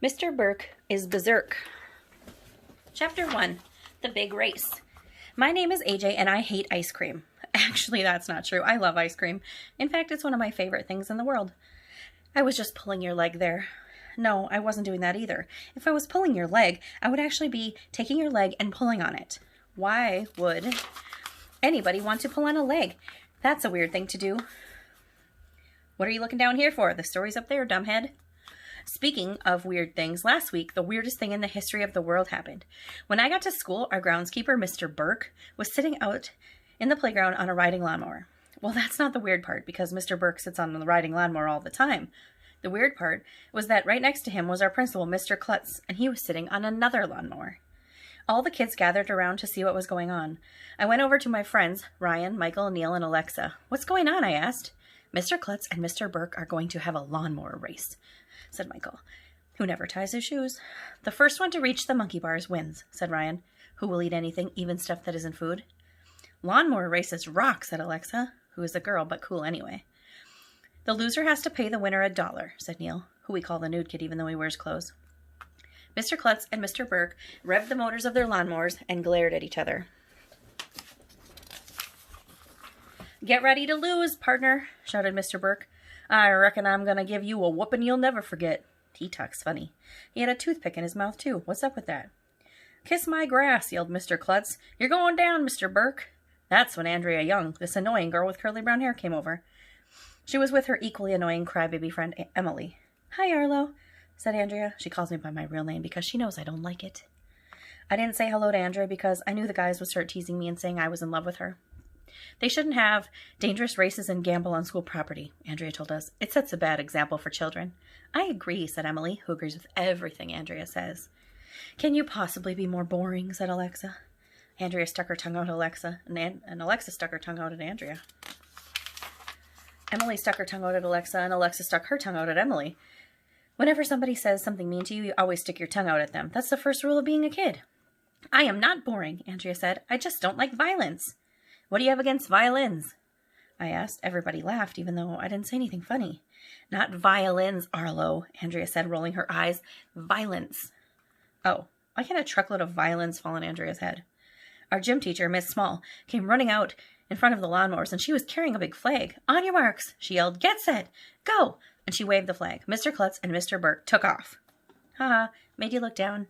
Mr. Burke is Berserk. Chapter 1, The Big Race. My name is AJ and I hate ice cream. Actually, that's not true. I love ice cream. In fact, it's one of my favorite things in the world. I was just pulling your leg there. No, I wasn't doing that either. If I was pulling your leg, I would actually be taking your leg and pulling on it. Why would anybody want to pull on a leg? That's a weird thing to do. What are you looking down here for? The story's up there, dumbhead. Speaking of weird things, last week, the weirdest thing in the history of the world happened. When I got to school, our groundskeeper, Mr. Burke, was sitting out in the playground on a riding lawnmower. Well, that's not the weird part, because Mr. Burke sits on the riding lawnmower all the time. The weird part was that right next to him was our principal, Mr. Klutz, and he was sitting on another lawnmower. All the kids gathered around to see what was going on. I went over to my friends, Ryan, Michael, Neil, and Alexa. "What's going on?" I asked. "Mr. Klutz and Mr. Burke are going to have a lawnmower race," said Michael, who never ties his shoes. "The first one to reach the monkey bars wins," said Ryan, who will eat anything, even stuff that isn't food. "Lawnmower races rock," said Alexa, who is a girl but cool anyway. "The loser has to pay the winner $1, said Neil, who we call the nude kid even though he wears clothes. Mr. Klutz and Mr. Burke revved the motors of their lawnmowers and glared at each other. "Get ready to lose, partner," shouted Mr. Burke. "I reckon I'm going to give you a whooping you'll never forget." He talks funny. He had a toothpick in his mouth, too. What's up with that? "Kiss my grass," yelled Mr. Klutz. "You're going down, Mr. Burke." That's when Andrea Young, this annoying girl with curly brown hair, came over. She was with her equally annoying crybaby friend, Emily. "Hi, Arlo," said Andrea. She calls me by my real name because she knows I don't like it. I didn't say hello to Andrea because I knew the guys would start teasing me and saying I was in love with her. "They shouldn't have dangerous races and gamble on school property," Andrea told us. "It sets a bad example for children." "I agree," said Emily, who agrees with everything Andrea says. "Can you possibly be more boring?" said Alexa. Andrea stuck her tongue out at Alexa, and Alexa stuck her tongue out at Andrea. Emily stuck her tongue out at Alexa, and Alexa stuck her tongue out at Emily. Whenever somebody says something mean to you, you always stick your tongue out at them. That's the first rule of being a kid. "I am not boring," Andrea said. "I just don't like violence." "What do you have against violins?" I asked. Everybody laughed, even though I didn't say anything funny. "Not violins, Arlo," Andrea said, rolling her eyes. "Violence." "Oh, why can't a truckload of violins fall on Andrea's head?" Our gym teacher, Miss Small, came running out in front of the lawnmowers, and she was carrying a big flag. "On your marks," she yelled. "Get set! Go!" And she waved the flag. Mr. Klutz and Mr. Burke took off. "Haha, made you look down."